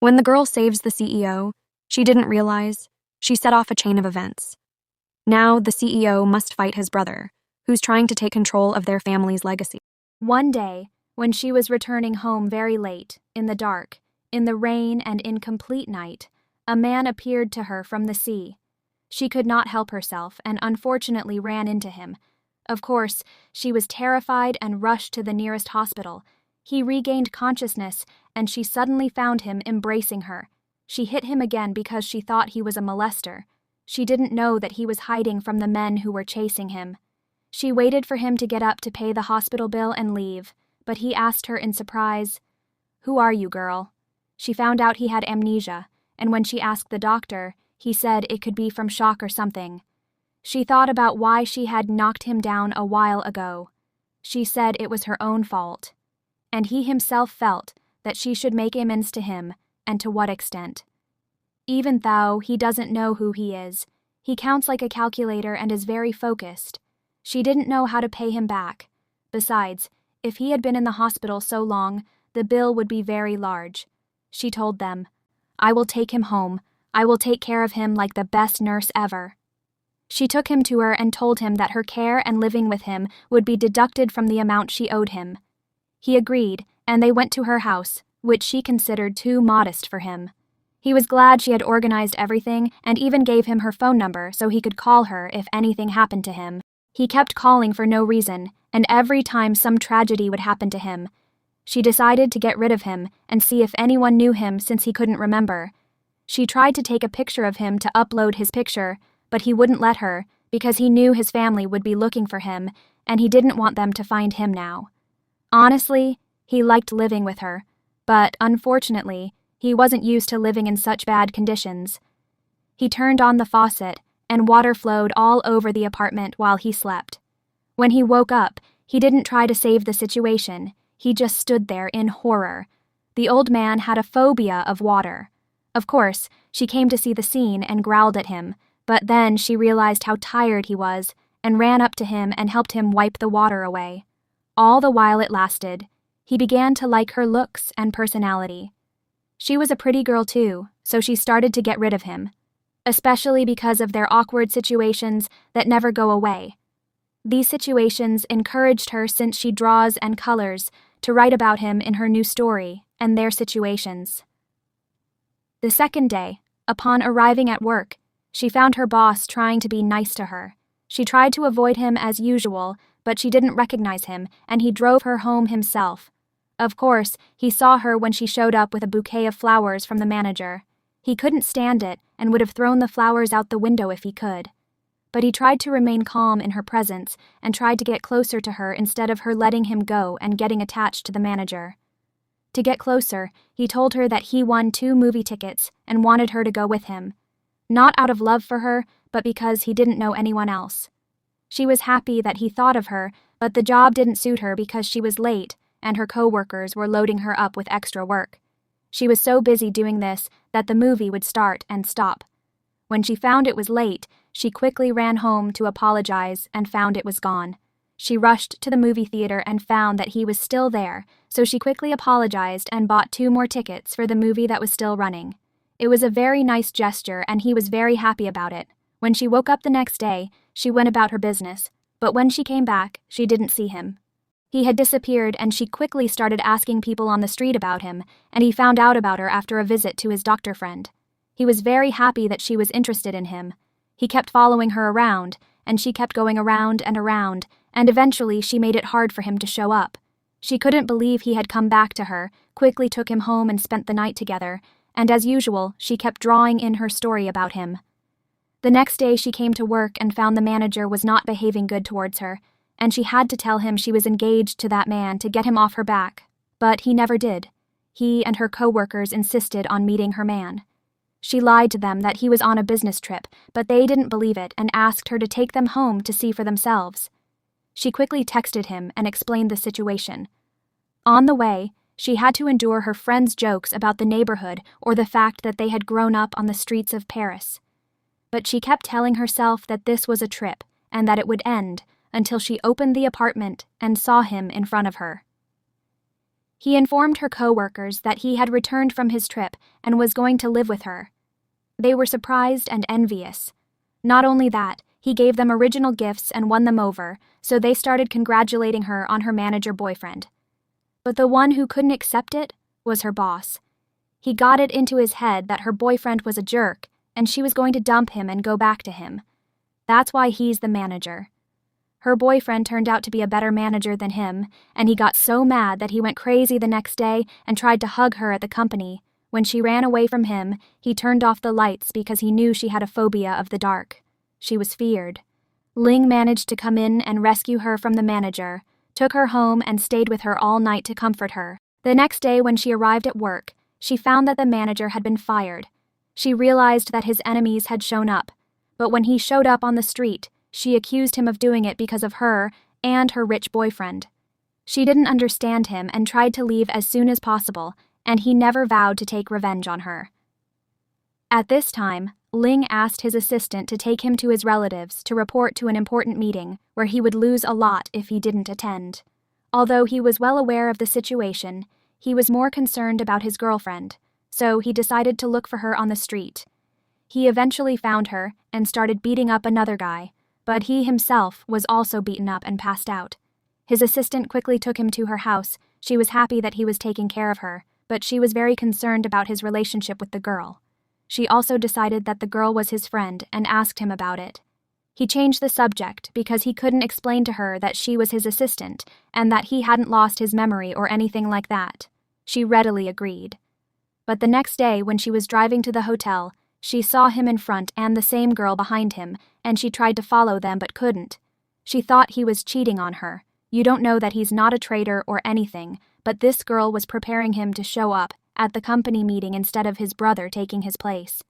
When the girl saves the CEO, she didn't realize she set off a chain of events. Now the CEO must fight his brother, who's trying to take control of their family's legacy. One day, when she was returning home very late, in the dark, in the rain and in complete night, a man appeared to her from the sea. She could not help herself and unfortunately ran into him. Of course, she was terrified and rushed to the nearest hospital. He regained consciousness, and she suddenly found him embracing her. She hit him again because she thought he was a molester. She didn't know that he was hiding from the men who were chasing him. She waited for him to get up to pay the hospital bill and leave, but he asked her in surprise, "Who are you, girl?" She found out he had amnesia, and when she asked the doctor, he said it could be from shock or something. She thought about why she had knocked him down a while ago. She said it was her own fault. And he himself felt that she should make amends to him, and to what extent. Even though he doesn't know who he is, he counts like a calculator and is very focused. She didn't know how to pay him back. Besides, if he had been in the hospital so long, the bill would be very large. She told them, "I will take him home. I will take care of him like the best nurse ever." She took him to her and told him that her care and living with him would be deducted from the amount she owed him. He agreed, and they went to her house, which she considered too modest for him. He was glad she had organized everything and even gave him her phone number so he could call her if anything happened to him. He kept calling for no reason, and every time some tragedy would happen to him. She decided to get rid of him and see if anyone knew him since he couldn't remember. She tried to take a picture of him to upload his picture, but he wouldn't let her because he knew his family would be looking for him and he didn't want them to find him now. Honestly, he liked living with her, but unfortunately, he wasn't used to living in such bad conditions. He turned on the faucet, and water flowed all over the apartment while he slept. When he woke up, he didn't try to save the situation. He just stood there in horror. The old man had a phobia of water. Of course, she came to see the scene and growled at him, but then she realized how tired he was and ran up to him and helped him wipe the water away. All the while it lasted, he began to like her looks and personality. She was a pretty girl too, so she started to get rid of him, especially because of their awkward situations that never go away. These situations encouraged her since she draws and colors to write about him in her new story and their situations. The second day, upon arriving at work, she found her boss trying to be nice to her. She tried to avoid him as usual, but she didn't recognize him, and he drove her home himself. Of course, he saw her when she showed up with a bouquet of flowers from the manager. He couldn't stand it and would have thrown the flowers out the window if he could. But he tried to remain calm in her presence and tried to get closer to her instead of her letting him go and getting attached to the manager. To get closer, he told her that he won 2 movie tickets and wanted her to go with him. Not out of love for her, but because he didn't know anyone else. She was happy that he thought of her, but the job didn't suit her because she was late and her co-workers were loading her up with extra work. She was so busy doing this that the movie would start and stop. When she found it was late, she quickly ran home to apologize and found it was gone. She rushed to the movie theater and found that he was still there, so she quickly apologized and bought 2 more tickets for the movie that was still running. It was a very nice gesture and he was very happy about it. When she woke up the next day, she went about her business, but when she came back, she didn't see him. He had disappeared and she quickly started asking people on the street about him, and he found out about her after a visit to his doctor friend. He was very happy that she was interested in him. He kept following her around, and she kept going around, and eventually she made it hard for him to show up. She couldn't believe he had come back to her, quickly took him home and spent the night together, and as usual, she kept drawing in her story about him. The next day she came to work and found the manager was not behaving good towards her, and she had to tell him she was engaged to that man to get him off her back, but he never did. He and her co-workers insisted on meeting her man. She lied to them that he was on a business trip, but they didn't believe it and asked her to take them home to see for themselves. She quickly texted him and explained the situation. On the way, she had to endure her friends' jokes about the neighborhood or the fact that they had grown up on the streets of Paris. But she kept telling herself that this was a trip and that it would end until she opened the apartment and saw him in front of her. He informed her co-workers that he had returned from his trip and was going to live with her. They were surprised and envious. Not only that, he gave them original gifts and won them over, so they started congratulating her on her manager boyfriend. But the one who couldn't accept it was her boss. He got it into his head that her boyfriend was a jerk, and she was going to dump him and go back to him. That's why he's the manager. Her boyfriend turned out to be a better manager than him, and he got so mad that he went crazy the next day and tried to hug her at the company. When she ran away from him, he turned off the lights because he knew she had a phobia of the dark. She was feared. Ling managed to come in and rescue her from the manager, took her home and stayed with her all night to comfort her. The next day when she arrived at work, she found that the manager had been fired. She realized that his enemies had shown up, but when he showed up on the street, she accused him of doing it because of her and her rich boyfriend. She didn't understand him and tried to leave as soon as possible, and he never vowed to take revenge on her. At this time, Ling asked his assistant to take him to his relatives to report to an important meeting where he would lose a lot if he didn't attend. Although he was well aware of the situation, he was more concerned about his girlfriend, so he decided to look for her on the street. He eventually found her and started beating up another guy, but he himself was also beaten up and passed out. His assistant quickly took him to her house. She was happy that he was taking care of her, but she was very concerned about his relationship with the girl. She also decided that the girl was his friend and asked him about it. He changed the subject because he couldn't explain to her that she was his assistant and that he hadn't lost his memory or anything like that. She readily agreed. But the next day when she was driving to the hotel, she saw him in front and the same girl behind him, and she tried to follow them but couldn't. She thought he was cheating on her. You don't know that he's not a traitor or anything, but this girl was preparing him to show up at the company meeting instead of his brother taking his place.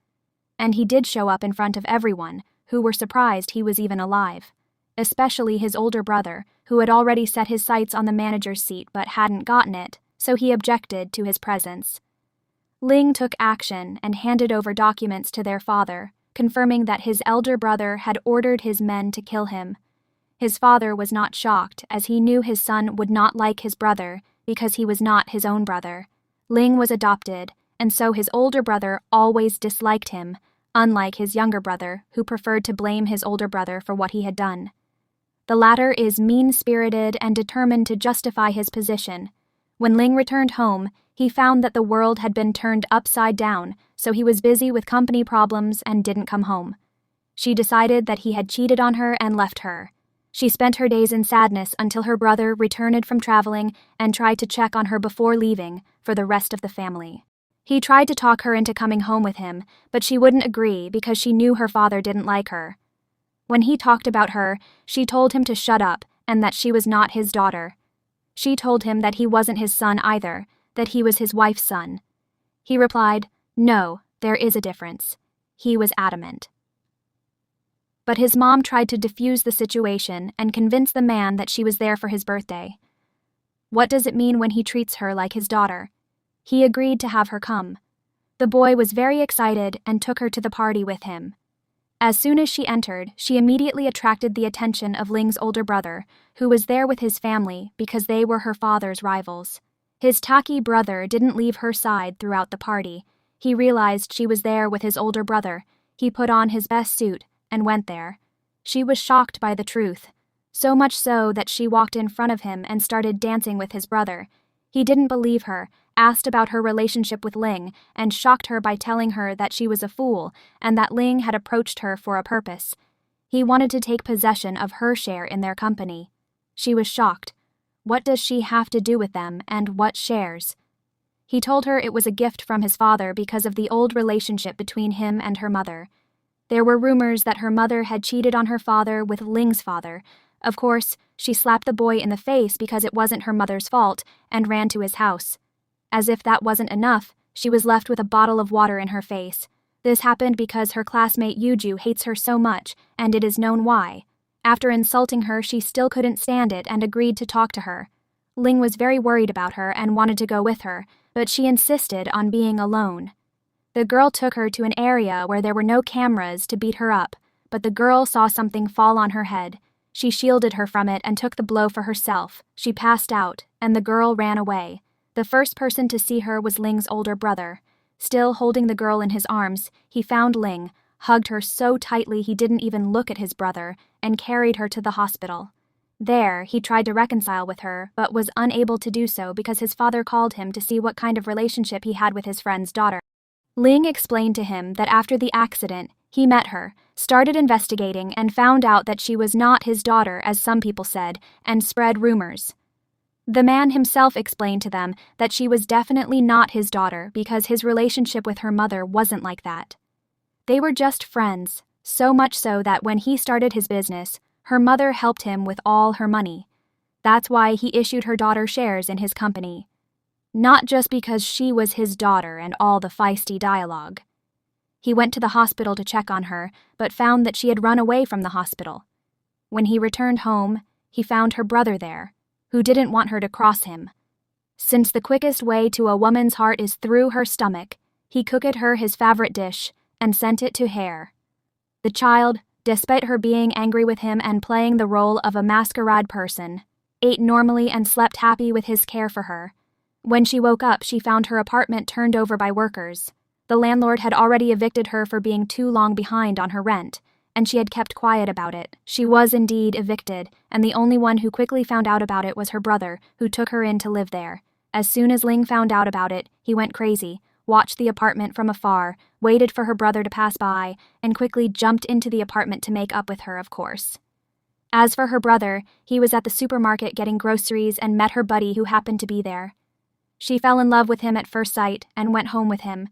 And he did show up in front of everyone, who were surprised he was even alive. Especially his older brother, who had already set his sights on the manager's seat but hadn't gotten it, so he objected to his presence. Ling took action and handed over documents to their father, confirming that his elder brother had ordered his men to kill him. His father was not shocked, as he knew his son would not like his brother because he was not his own brother. Ling was adopted, and so his older brother always disliked him, unlike his younger brother, who preferred to blame his older brother for what he had done. The latter is mean-spirited and determined to justify his position. When Ling returned home, he found that the world had been turned upside down, so he was busy with company problems and didn't come home. She decided that he had cheated on her and left her. She spent her days in sadness until her brother returned from traveling and tried to check on her before leaving for the rest of the family. He tried to talk her into coming home with him, but she wouldn't agree because she knew her father didn't like her. When he talked about her, she told him to shut up and that she was not his daughter. She told him that he wasn't his son either, that he was his wife's son. He replied, "No, there is a difference." He was adamant. But his mom tried to defuse the situation and convince the man that she was there for his birthday. What does it mean when he treats her like his daughter? He agreed to have her come. The boy was very excited and took her to the party with him. As soon as she entered, she immediately attracted the attention of Ling's older brother, who was there with his family because they were her father's rivals. His tacky brother didn't leave her side throughout the party. He realized she was there with his older brother. He put on his best suit and went there. She was shocked by the truth, so much so that she walked in front of him and started dancing with his brother. He didn't believe her, asked about her relationship with Ling, and shocked her by telling her that she was a fool and that Ling had approached her for a purpose. He wanted to take possession of her share in their company. She was shocked. What does she have to do with them, and what shares? He told her it was a gift from his father because of the old relationship between him and her mother. There were rumors that her mother had cheated on her father with Ling's father. Of course, she slapped the boy in the face because it wasn't her mother's fault and ran to his house. As if that wasn't enough, she was left with a bottle of water in her face. This happened because her classmate Yuju hates her so much, and it is known why. After insulting her, she still couldn't stand it and agreed to talk to her. Ling was very worried about her and wanted to go with her, but she insisted on being alone. The girl took her to an area where there were no cameras to beat her up, but the girl saw something fall on her head. She shielded her from it and took the blow for herself. She passed out, and the girl ran away. The first person to see her was Ling's older brother. Still holding the girl in his arms, he found Ling, hugged her so tightly he didn't even look at his brother, and carried her to the hospital. There, he tried to reconcile with her, but was unable to do so because his father called him to see what kind of relationship he had with his friend's daughter. Ling explained to him that after the accident, he met her, started investigating, and found out that she was not his daughter, as some people said, and spread rumors. The man himself explained to them that she was definitely not his daughter because his relationship with her mother wasn't like that. They were just friends, so much so that when he started his business, her mother helped him with all her money. That's why he issued her daughter shares in his company. Not just because she was his daughter and all the feisty dialogue. He went to the hospital to check on her, but found that she had run away from the hospital. When he returned home, he found her brother there, who didn't want her to cross him. Since the quickest way to a woman's heart is through her stomach, he cooked her his favorite dish and sent it to her. The child, despite her being angry with him and playing the role of a masquerade person, ate normally and slept happy with his care for her. When she woke up, she found her apartment turned over by workers. The landlord had already evicted her for being too long behind on her rent, and she had kept quiet about it. She was indeed evicted, and the only one who quickly found out about it was her brother, who took her in to live there. As soon as Ling found out about it, he went crazy, watched the apartment from afar, waited for her brother to pass by, and quickly jumped into the apartment to make up with her, of course. As for her brother, he was at the supermarket getting groceries and met her buddy who happened to be there. She fell in love with him at first sight and went home with him.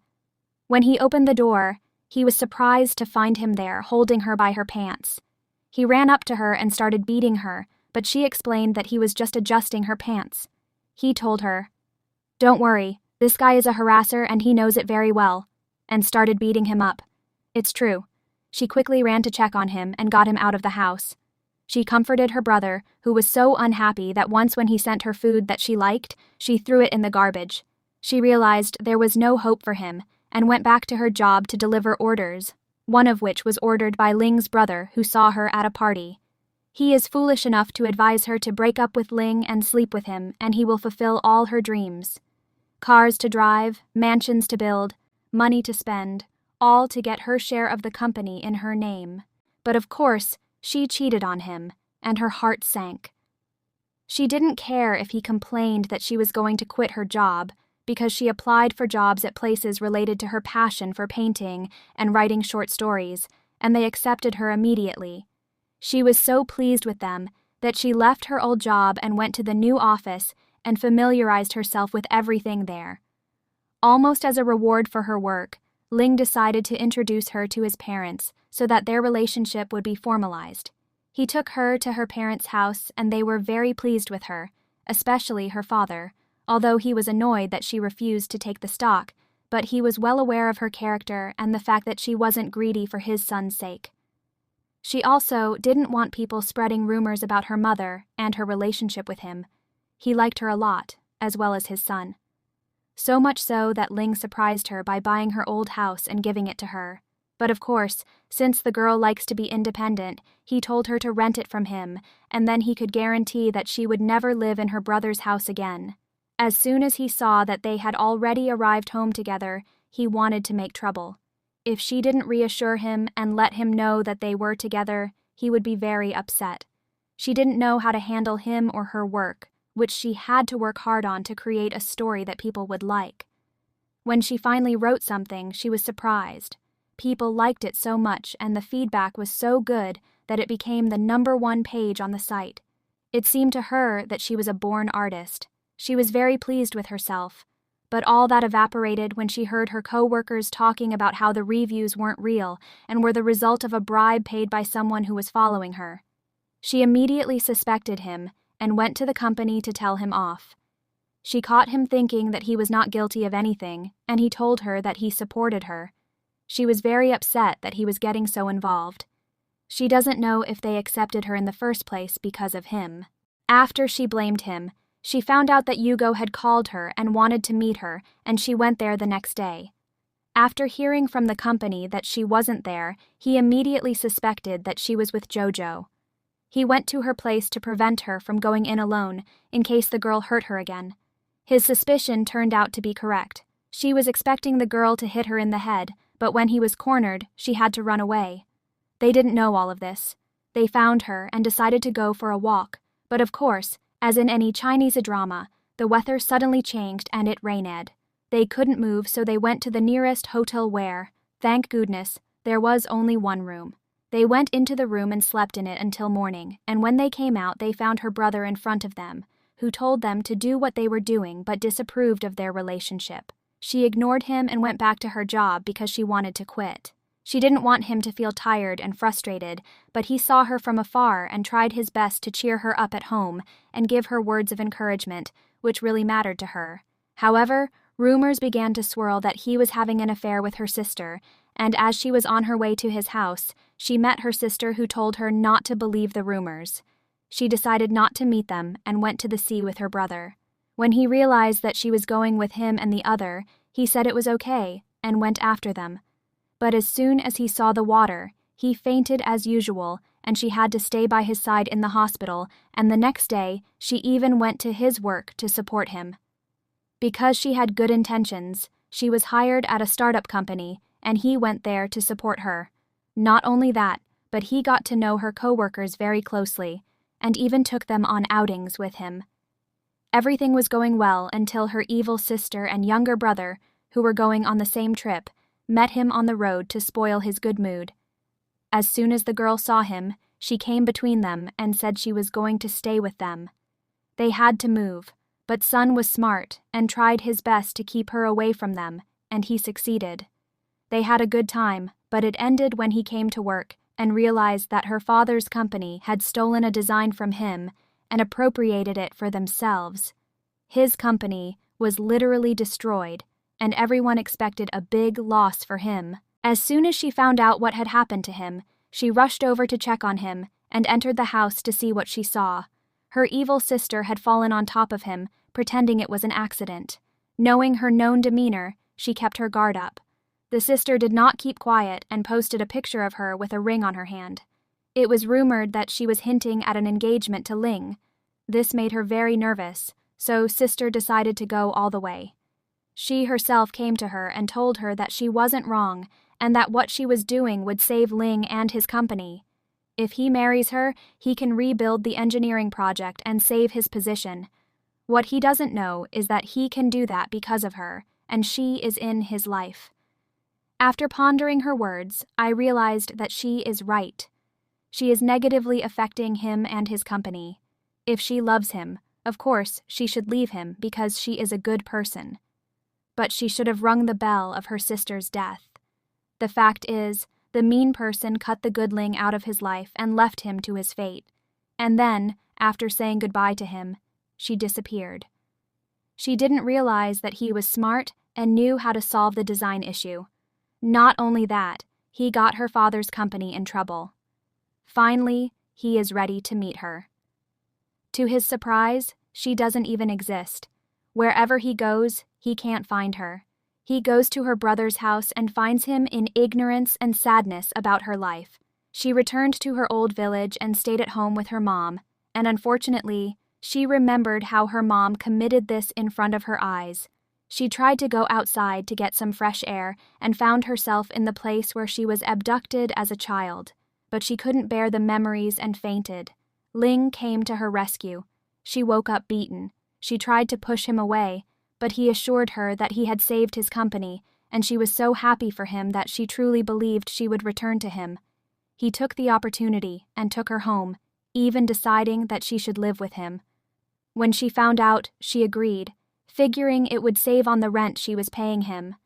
When he opened the door, he was surprised to find him there, holding her by her pants. He ran up to her and started beating her, but she explained that he was just adjusting her pants. He told her, "Don't worry, this guy is a harasser and he knows it very well," and started beating him up. It's true. She quickly ran to check on him and got him out of the house. She comforted her brother, who was so unhappy that once when he sent her food that she liked, she threw it in the garbage. She realized there was no hope for him and went back to her job to deliver orders, one of which was ordered by Ling's brother, who saw her at a party. He is foolish enough to advise her to break up with Ling and sleep with him, and he will fulfill all her dreams. Cars to drive, mansions to build, money to spend, all to get her share of the company in her name. But of course, she cheated on him, and her heart sank. She didn't care if he complained that she was going to quit her job, because she applied for jobs at places related to her passion for painting and writing short stories, and they accepted her immediately. She was so pleased with them that she left her old job and went to the new office and familiarized herself with everything there. Almost as a reward for her work, Ling decided to introduce her to his parents so that their relationship would be formalized. He took her to her parents' house and they were very pleased with her, especially her father, although he was annoyed that she refused to take the stock, but he was well aware of her character and the fact that she wasn't greedy for his son's sake. She also didn't want people spreading rumors about her mother and her relationship with him. He liked her a lot, as well as his son. So much so that Ling surprised her by buying her old house and giving it to her. But of course, since the girl likes to be independent, he told her to rent it from him, and then he could guarantee that she would never live in her brother's house again. As soon as he saw that they had already arrived home together, he wanted to make trouble. If she didn't reassure him and let him know that they were together, he would be very upset. She didn't know how to handle him or her work, which she had to work hard on to create a story that people would like. When she finally wrote something, she was surprised. People liked it so much and the feedback was so good that it became the #1 page on the site. It seemed to her that she was a born artist. She was very pleased with herself, but all that evaporated when she heard her co-workers talking about how the reviews weren't real and were the result of a bribe paid by someone who was following her. She immediately suspected him and went to the company to tell him off. She caught him thinking that he was not guilty of anything, and he told her that he supported her. She was very upset that he was getting so involved. She doesn't know if they accepted her in the first place because of him. After she blamed him, she found out that Yugo had called her and wanted to meet her, and she went there the next day. After hearing from the company that she wasn't there, he immediately suspected that she was with Jojo. He went to her place to prevent her from going in alone in case the girl hurt her again. His suspicion turned out to be correct. She was expecting the girl to hit her in the head, but when he was cornered, she had to run away. They didn't know all of this. They found her and decided to go for a walk, but of course, as in any Chinese drama, the weather suddenly changed and it rained. They couldn't move, so they went to the nearest hotel where, thank goodness, there was only one room. They went into the room and slept in it until morning, and when they came out they found her brother in front of them, who told them to do what they were doing but disapproved of their relationship. She ignored him and went back to her job because she wanted to quit. She didn't want him to feel tired and frustrated, but he saw her from afar and tried his best to cheer her up at home and give her words of encouragement, which really mattered to her. However, rumors began to swirl that he was having an affair with her sister, and as she was on her way to his house, she met her sister who told her not to believe the rumors. She decided not to meet them and went to the sea with her brother. When he realized that she was going with him and the other, he said it was okay and went after them. But as soon as he saw the water, he fainted as usual, and she had to stay by his side in the hospital, and the next day, she even went to his work to support him. Because she had good intentions, she was hired at a startup company, and he went there to support her. Not only that, but he got to know her coworkers very closely, and even took them on outings with him. Everything was going well until her evil sister and younger brother, who were going on the same trip, met him on the road to spoil his good mood. As soon as the girl saw him, she came between them and said she was going to stay with them. They had to move, but Sun was smart and tried his best to keep her away from them, and he succeeded. They had a good time, but it ended when he came to work and realized that her father's company had stolen a design from him and appropriated it for themselves. His company was literally destroyed, and everyone expected a big loss for him. As soon as she found out what had happened to him, she rushed over to check on him and entered the house to see what she saw. Her evil sister had fallen on top of him, pretending it was an accident. Knowing her known demeanor, she kept her guard up. The sister did not keep quiet and posted a picture of her with a ring on her hand. It was rumored that she was hinting at an engagement to Ling. This made her very nervous, so sister decided to go all the way. She herself came to her and told her that she wasn't wrong and that what she was doing would save Ling and his company. If he marries her, he can rebuild the engineering project and save his position. What he doesn't know is that he can do that because of her, and she is in his life. After pondering her words, I realized that she is right. She is negatively affecting him and his company. If she loves him, of course, she should leave him because she is a good person. But she should have rung the bell of her sister's death. The fact is, the mean person cut the good Ling out of his life and left him to his fate. And then, after saying goodbye to him, she disappeared. She didn't realize that he was smart and knew how to solve the design issue. Not only that, he got her father's company in trouble. Finally, he is ready to meet her. To his surprise, she doesn't even exist. Wherever he goes, he can't find her. He goes to her brother's house and finds him in ignorance and sadness about her life. She returned to her old village and stayed at home with her mom, and unfortunately, she remembered how her mom committed this in front of her eyes. She tried to go outside to get some fresh air and found herself in the place where she was abducted as a child, but she couldn't bear the memories and fainted. Ling came to her rescue. She woke up beaten. She tried to push him away, but he assured her that he had saved his company, and she was so happy for him that she truly believed she would return to him. He took the opportunity and took her home, even deciding that she should live with him. When she found out, she agreed, figuring it would save on the rent she was paying him.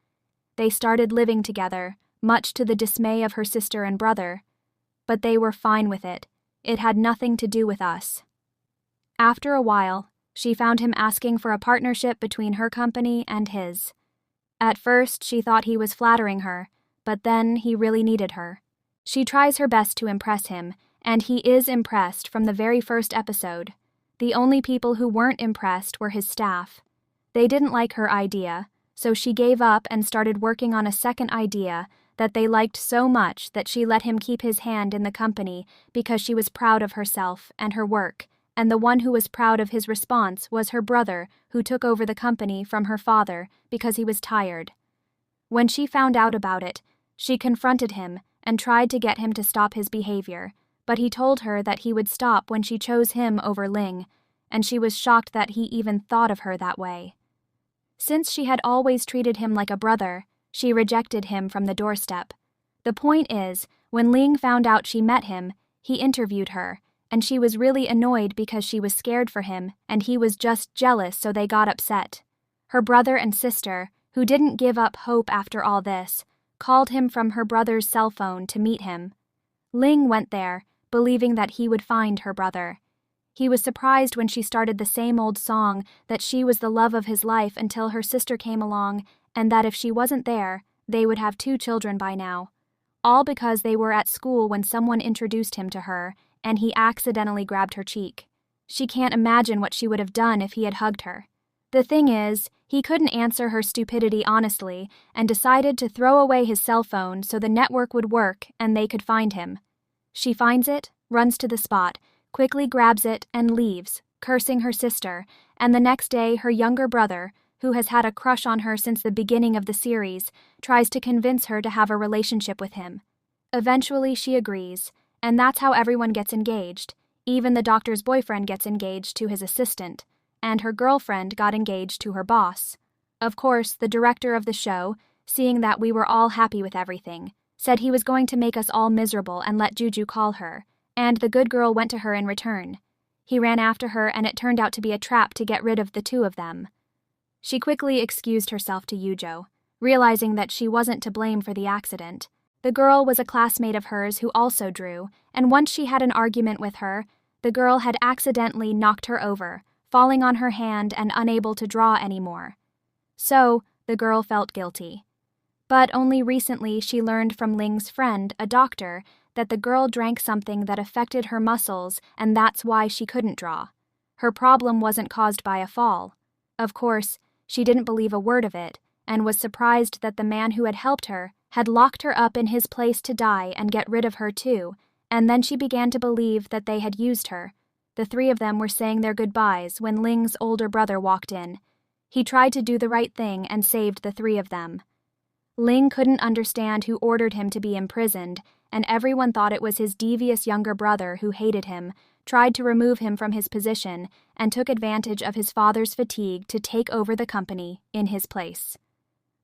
They started living together, much to the dismay of her sister and brother. But they were fine with it. It had nothing to do with us. After a while, she found him asking for a partnership between her company and his. At first, she thought he was flattering her, but then he really needed her. She tries her best to impress him, and he is impressed from the very first episode. The only people who weren't impressed were his staff. They didn't like her idea, so she gave up and started working on a second idea that they liked so much that she let him keep his hand in the company because she was proud of herself and her work and the one who was proud of his response was her brother, who took over the company from her father because he was tired. When she found out about it, she confronted him and tried to get him to stop his behavior, but he told her that he would stop when she chose him over Ling, and she was shocked that he even thought of her that way. Since she had always treated him like a brother, she rejected him from the doorstep. The point is, when Ling found out she met him, he interviewed her, and she was really annoyed because she was scared for him and he was just jealous, so they got upset. Her brother and sister, who didn't give up hope after all this, called him from her brother's cell phone to meet him. Ling went there, believing that he would find her brother. He was surprised when she started the same old song that she was the love of his life until her sister came along, and that if she wasn't there, they would have 2 children by now. All because they were at school when someone introduced him to her, and he accidentally grabbed her cheek. She can't imagine what she would have done if he had hugged her. The thing is, he couldn't answer her stupidity honestly and decided to throw away his cell phone so the network would work and they could find him. She finds it, runs to the spot, quickly grabs it, and leaves, cursing her sister, and the next day her younger brother, who has had a crush on her since the beginning of the series, tries to convince her to have a relationship with him. Eventually she agrees, and that's how everyone gets engaged. Even the doctor's boyfriend gets engaged to his assistant, and her girlfriend got engaged to her boss. Of course, the director of the show, seeing that we were all happy with everything, said he was going to make us all miserable and let Juju call her, and the good girl went to her in return. He ran after her and it turned out to be a trap to get rid of the 2 of them. She quickly excused herself to Yujo, realizing that she wasn't to blame for the accident. The girl was a classmate of hers who also drew, and once she had an argument with her, the girl had accidentally knocked her over, falling on her hand and unable to draw anymore. So, the girl felt guilty. But only recently she learned from Ling's friend, a doctor, that the girl drank something that affected her muscles and that's why she couldn't draw. Her problem wasn't caused by a fall. Of course, she didn't believe a word of it, and was surprised that the man who had helped her had locked her up in his place to die and get rid of her too, and then she began to believe that they had used her. The 3 of them were saying their goodbyes when Ling's older brother walked in. He tried to do the right thing and saved the 3 of them. Ling couldn't understand who ordered him to be imprisoned, and everyone thought it was his devious younger brother who hated him, tried to remove him from his position, and took advantage of his father's fatigue to take over the company in his place.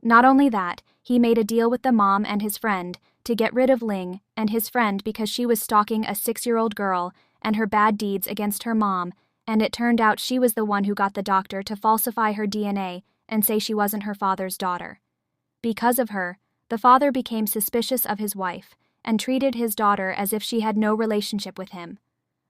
Not only that, he made a deal with the mom and his friend to get rid of Ling and his friend because she was stalking a 6-year-old girl and her bad deeds against her mom, and it turned out she was the one who got the doctor to falsify her DNA and say she wasn't her father's daughter. Because of her, the father became suspicious of his wife and treated his daughter as if she had no relationship with him.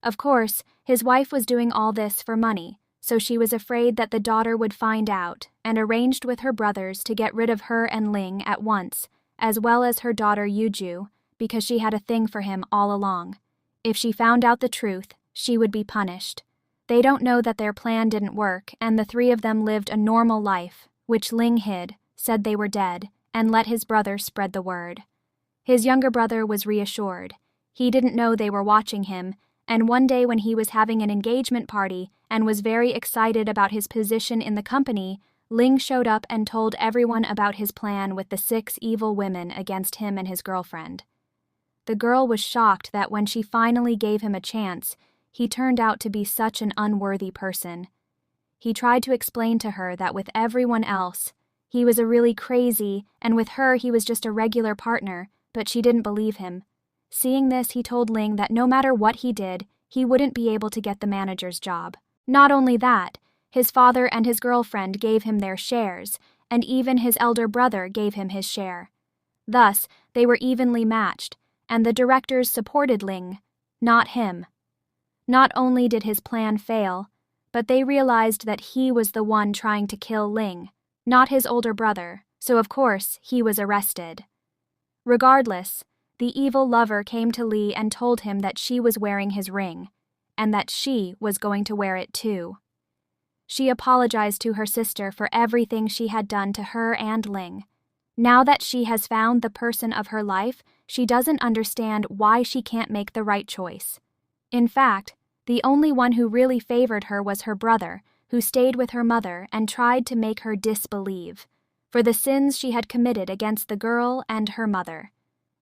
Of course, his wife was doing all this for money, so she was afraid that the daughter would find out and arranged with her brothers to get rid of her and Ling at once, as well as her daughter Yuju, because she had a thing for him all along. If she found out the truth, she would be punished. They don't know that their plan didn't work, and the 3 of them lived a normal life, which Ling hid, said they were dead, and let his brother spread the word. His younger brother was reassured. He didn't know they were watching him, and one day when he was having an engagement party and was very excited about his position in the company, Ling showed up and told everyone about his plan with the 6 evil women against him and his girlfriend. The girl was shocked that when she finally gave him a chance, he turned out to be such an unworthy person. He tried to explain to her that with everyone else, he was a really crazy, and with her he was just a regular partner, but she didn't believe him. Seeing this, he told Ling that no matter what he did, he wouldn't be able to get the manager's job. Not only that, his father and his girlfriend gave him their shares, and even his elder brother gave him his share. Thus, they were evenly matched, and the directors supported Ling, not him. Not only did his plan fail, but they realized that he was the one trying to kill Ling, not his older brother, so of course he was arrested. Regardless, the evil lover came to Lee and told him that she was wearing his ring, and that she was going to wear it too. She apologized to her sister for everything she had done to her and Ling. Now that she has found the person of her life, she doesn't understand why she can't make the right choice. In fact, The only one who really favored her was her brother, who stayed with her mother and tried to make her disbelieve, for the sins she had committed against the girl and her mother.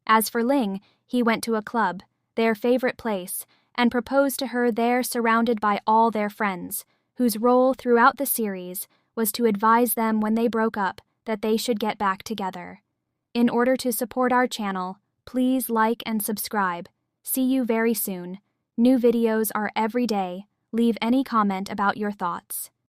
As for Ling, he went to a club, their favorite place, and proposed to her there surrounded by all their friends, whose role throughout the series was to advise them when they broke up that they should get back together. In order to support our channel, please like and subscribe. See you very soon. New videos are every day. Leave any comment about your thoughts.